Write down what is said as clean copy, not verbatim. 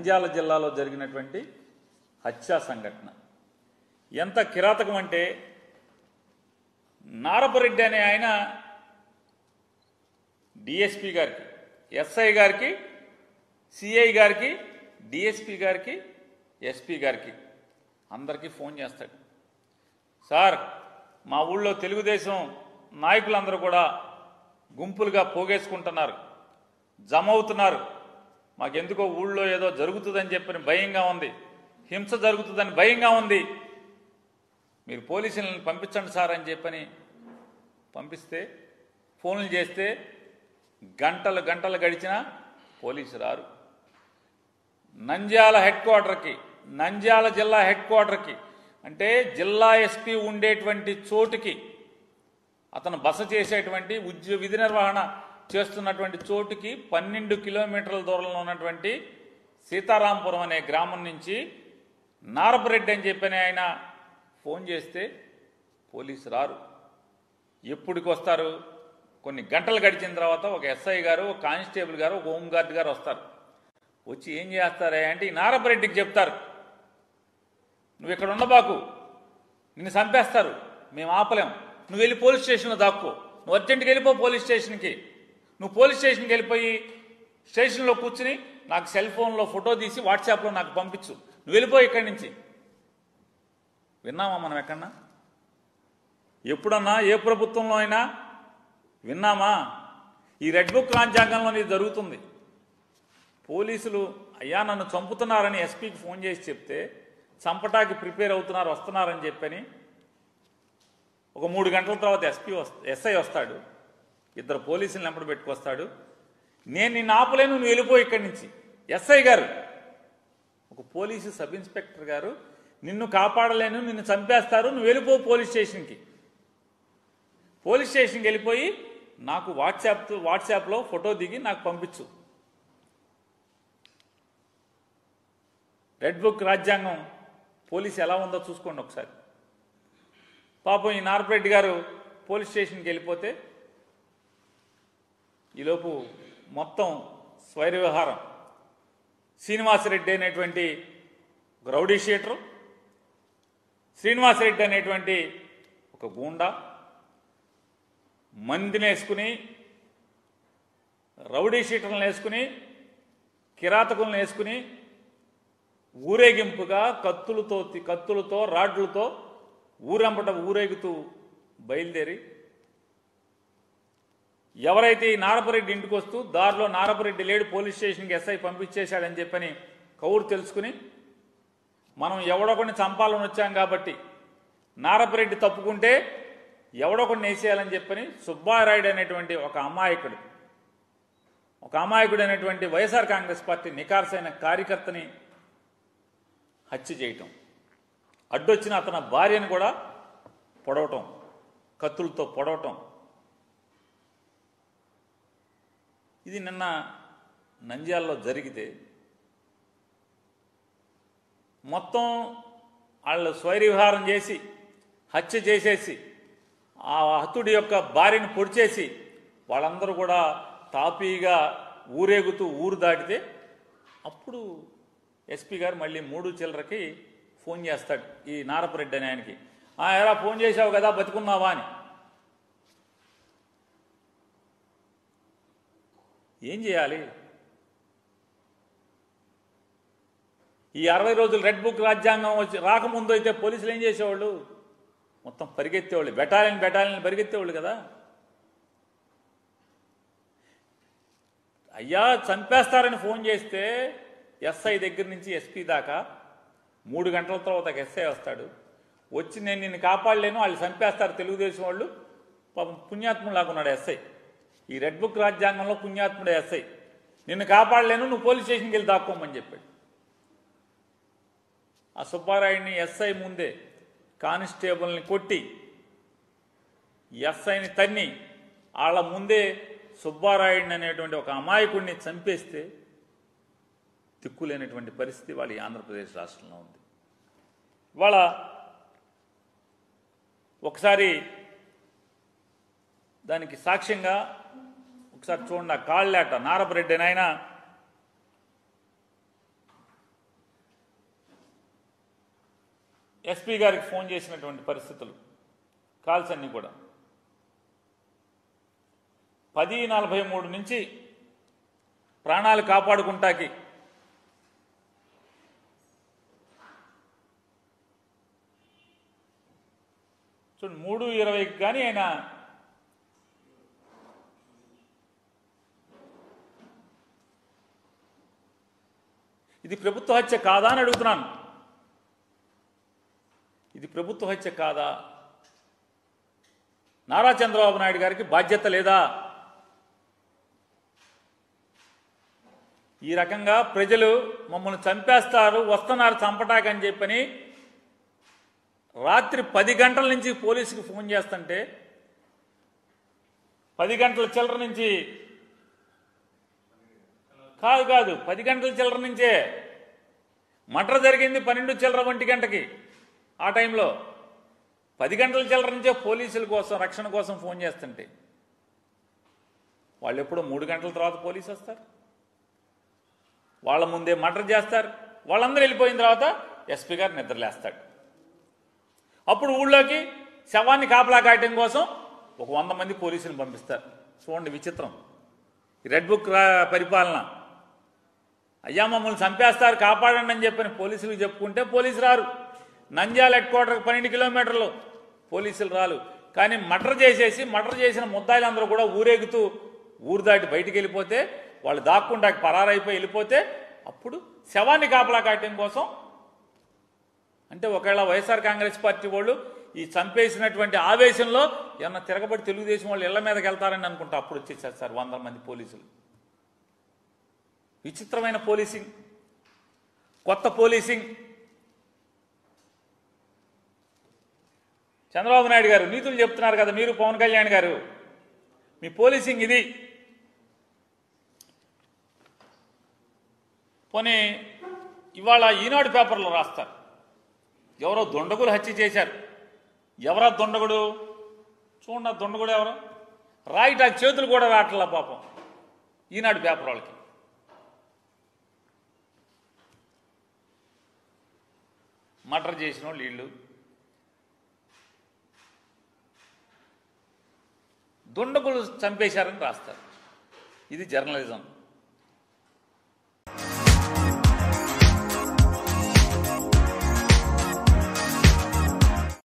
నంద్యాల జిల్లాలో జరిగినటువంటి హత్యా సంఘటన ఎంత కిరాతకం అంటే, నారపరెడ్డి అనే ఆయన డిఎస్పీ గారికి, ఎస్ఐ గారికి, సిఐ గారికి, డిఎస్పీ గారికి, ఎస్పీ గారికి అందరికీ ఫోన్ చేస్తాడు. సార్, మా ఊళ్ళో తెలుగుదేశం నాయకులందరూ కూడా గుంపులుగా పోగేసుకుంటున్నారు, జమ అవుతున్నారు. మాకెందుకో ఊళ్ళో ఏదో జరుగుతుందని చెప్పని భయంగా ఉంది, హింస జరుగుతుందని భయంగా ఉంది, మీరు పోలీసులను పంపించండి సార్ అని చెప్పని పంపిస్తే, ఫోన్లు చేస్తే గంటలు గంటలు గడిచినా పోలీసు రారు. నంద్యాల హెడ్ క్వార్టర్కి, నంద్యాల జిల్లా హెడ్ క్వార్టర్కి, అంటే జిల్లా ఎస్పీ ఉండేటువంటి చోటుకి, అతను బస చేసేటువంటి విధి నిర్వహణ చేస్తున్నటువంటి చోటుకి 12 కిలోమీటర్ల దూరంలో ఉన్నటువంటి సీతారాంపురం అనే గ్రామం నుంచి నారపరెడ్డి అని చెప్పని ఆయన ఫోన్ చేస్తే పోలీసు రారు. ఎప్పటికి వస్తారు? కొన్ని గంటలు గడిచిన తర్వాత ఒక ఎస్ఐ గారు, ఒక కానిస్టేబుల్ గారు, ఒక హోంగార్డ్ గారు వస్తారు. వచ్చి ఏం చేస్తారా అంటే ఈ నారపరెడ్డికి చెప్తారు, నువ్వు ఇక్కడ ఉండబాకు, నిన్ను చంపేస్తారు, మేము ఆపలేం, నువ్వు వెళ్ళి పోలీస్ స్టేషన్లో దాక్కో, నువ్వు అర్జెంట్కి వెళ్ళిపో పోలీస్ స్టేషన్కి, నువ్వు పోలీస్ స్టేషన్కి వెళ్ళిపోయి స్టేషన్లో కూర్చుని నాకు సెల్ ఫోన్లో ఫోటో తీసి వాట్సాప్లో నాకు పంపించు, నువ్వు వెళ్ళిపో ఇక్కడి నుంచి. విన్నామా మనం ఎక్కడన్నా? ఎప్పుడన్నా ఏ ప్రభుత్వంలో అయినా విన్నామా? ఈ రెడ్ బుక్ రాజ్యాంగంలో ఇది జరుగుతుంది. పోలీసులు అయ్యా నన్ను చంపుతున్నారని ఎస్పీకి ఫోన్ చేసి చెప్తే చంపటానికి ప్రిపేర్ అవుతున్నారు, వస్తున్నారని చెప్పని ఒక 3 గంటల తర్వాత ఎస్ఐ వస్తాడు, 2 పోలీసులను వెంబడి పెట్టుకొస్తాడు. నేను నిన్ను ఆపలేను, నువ్వు వెళ్ళిపో ఇక్కడి నుంచి. ఎస్ఐ గారు, ఒక పోలీసు సబ్ ఇన్స్పెక్టర్ గారు, నిన్ను కాపాడలేను, నిన్ను చంపేస్తారు, నువ్వు వెళ్ళిపో పోలీస్ స్టేషన్కి. పోలీస్ స్టేషన్కి వెళ్ళిపోయి నాకు వాట్సాప్లో ఫోటో దిగి నాకు పంపించు. రెడ్ బుక్ రాజ్యాంగం పోలీసు ఎలా ఉందో చూసుకోండి ఒకసారి. పాపం ఈ నారపరెడ్డి గారు పోలీస్ స్టేషన్కి వెళ్ళిపోతే ఈలోపు మొత్తం స్వైర వ్యవహారం. శ్రీనివాసరెడ్డి అనేటువంటి ఒక రౌడీ షీటరు, శ్రీనివాసరెడ్డి అనేటువంటి ఒక గూండా మందిని వేసుకుని, రౌడీ షీటర్లను వేసుకుని, కిరాతకులను వేసుకుని ఊరేగింపుగా కత్తులతో రాడ్లతో ఊరంపట ఊరేగుతూ బయలుదేరి ఎవరైతే ఈ నారపరెడ్డి ఇంటికి వస్తూ దారిలో నారపరెడ్డి లేడు, పోలీస్ స్టేషన్కి ఎస్ఐ పంపించేశాడని చెప్పని కౌరు తెలుసుకుని, మనం ఎవడొకడిని చంపాలని వచ్చాం కాబట్టి నారపరెడ్డి తప్పుకుంటే ఎవడొకడిని వేసేయాలని చెప్పని సుబ్బారాయుడు అనేటువంటి ఒక అమాయకుడు అనేటువంటి వైఎస్ఆర్ కాంగ్రెస్ పార్టీ నికార్సైన కార్యకర్తని హత్య చేయటం, అడ్డొచ్చిన అతని భార్యను కూడా పొడవటం, కత్తులతో పొడవటం. ఇది నిన్న నంద్యాలలో జరిగితే మొత్తం వాళ్ళు స్వైర విహారం చేసి హత్య చేసేసి ఆ హతుడి యొక్క భార్యను పొడిచేసి వాళ్ళందరూ కూడా తాపీగా ఊరేగుతూ ఊరు దాటితే అప్పుడు ఎస్పీ గారు మళ్ళీ 3 చిల్లరకి ఫోన్ చేస్తాడు ఈ నారపరెడ్డి అని ఆయనకి. ఎలా ఫోన్ చేశావు కదా, బతుకున్నావా అని. ఏం చేయాలి? ఈ 60 రోజులు రెడ్ బుక్ రాజ్యాంగం వచ్చి రాకముందు అయితే పోలీసులు ఏం చేసేవాళ్ళు? మొత్తం పరిగెత్తేవాళ్ళు, బెటాలియన్ పరిగెత్తేవాళ్ళు కదా. అయ్యా చంపేస్తారని ఫోన్ చేస్తే ఎస్ఐ దగ్గర నుంచి ఎస్పీ దాకా 3 గంటల తర్వాత ఎస్ఐ వస్తాడు. వచ్చి నేను నిన్ను కాపాడలేను, వాళ్ళు చంపేస్తారు తెలుగుదేశం వాళ్ళు. పాపం పుణ్యాత్ములాగా ఉన్నాడు ఎస్ఐ. ఈ రెడ్ బుక్ రాజ్యాంగంలో పుణ్యాత్ముడే ఎస్ఐ. నిన్ను కాపాడలేను, నువ్వు పోలీస్ స్టేషన్కి వెళ్ళి దాక్కోమని చెప్పాడు. ఆ సుబ్బారాయుడిని ఎస్ఐ ముందే కానిస్టేబుల్ని కొట్టి, ఎస్ఐని తన్ని, వాళ్ళ ముందే సుబ్బారాయుడిని అనేటువంటి ఒక అమాయకుడిని చంపేస్తే దిక్కులేనటువంటి పరిస్థితి వాళ్ళ ఆంధ్రప్రదేశ్ రాష్ట్రంలో ఉంది. ఇవాళ ఒకసారి దానికి సాక్ష్యంగా ఒకసారి చూడండి, కాళ్ళేట నారపరెడ్డి నాయన ఎస్పీ గారికి ఫోన్ చేసినటువంటి పరిస్థితులు, కాల్స్ అన్నీ కూడా 10:43 నుంచి ప్రాణాలు కాపాడుకుంటాకి చూడండి 3:20కి కానీ ఆయన ఇది ప్రభుత్వ హత్య కాదా అని అడుగుతున్నాను. ఇది ప్రభుత్వ హత్య కాదా? నారా చంద్రబాబు నాయుడు గారికి బాధ్యత లేదా? ఈ రకంగా ప్రజలు మమ్మల్ని చంపేస్తారు, వస్తున్నారు చంపటాకని చెప్పని రాత్రి 10 గంటల నుంచి పోలీసుకి ఫోన్ చేస్తుంటే 10 గంటల చిల్లర నుంచి కాదు 10 గంటల చిల్లర నుంచే మర్డర్ జరిగింది 12 చిల్లర 1 గంటకి. ఆ టైంలో 10 గంటల చిల్లర నుంచే పోలీసుల కోసం రక్షణ కోసం ఫోన్ చేస్తుంటే వాళ్ళు ఎప్పుడో 3 గంటల తర్వాత పోలీసు వస్తారు, వాళ్ళ ముందే మర్డర్ చేస్తారు. వాళ్ళందరూ వెళ్ళిపోయిన తర్వాత ఎస్పీ గారు నిద్రలేస్తాడు. అప్పుడు ఊళ్ళోకి శవాన్ని కాపలా కాయటం కోసం ఒక 100 మంది పోలీసులను పంపిస్తారు. చూడండి విచిత్రం, ఈ రెడ్ బుక్ పరిపాలన. అయ్యా మమ్మల్ని చంపేస్తారు కాపాడండి అని చెప్పని పోలీసులకు చెప్పుకుంటే పోలీసు రారు. నంద్యాల హెడ్ క్వార్టర్కి 12 కిలోమీటర్లు పోలీసులు రాలు. కానీ మర్డర్ చేసిన ముద్దాయిలందరూ కూడా ఊరేగుతూ ఊరు దాటి బయటికి వెళ్ళిపోతే, వాళ్ళు దాక్కుండా పరారైపోయి వెళ్ళిపోతే అప్పుడు శవాన్ని కాపలా కాయటం కోసం, అంటే ఒకవేళ వైఎస్ఆర్ కాంగ్రెస్ పార్టీ వాళ్ళు ఈ చంపేసినటువంటి ఆవేశంలో ఏమన్నా తిరగబడి తెలుగుదేశం వాళ్ళు ఇళ్ల మీదకి వెళ్తారని అనుకుంటా అప్పుడు వచ్చేసారు సార్ 100 మంది పోలీసులు. విచిత్రమైన పోలీసింగ్, కొత్త పోలీసింగ్. చంద్రబాబు నాయుడు గారు నీతులు చెప్తున్నారు కదా మీరు, పవన్ కళ్యాణ్ గారు, మీ పోలీసింగ్ ఇది. పోనీ ఇవాళ ఈనాడు పేపర్లో రాస్తారు, ఎవరో దొండగులు హత్య చేశారు. ఎవరా దొండగుడు? చూడండి, దొండగుడు ఎవరో రాయటానికి చేతులు కూడా రావట్లా పాపం ఈనాడు పేపర్ వాళ్ళకి. మర్డర్ చేసిన వాళ్ళు వీళ్ళు, దుండగులు చంపేశారని రాస్తారు. ఇది జర్నలిజం.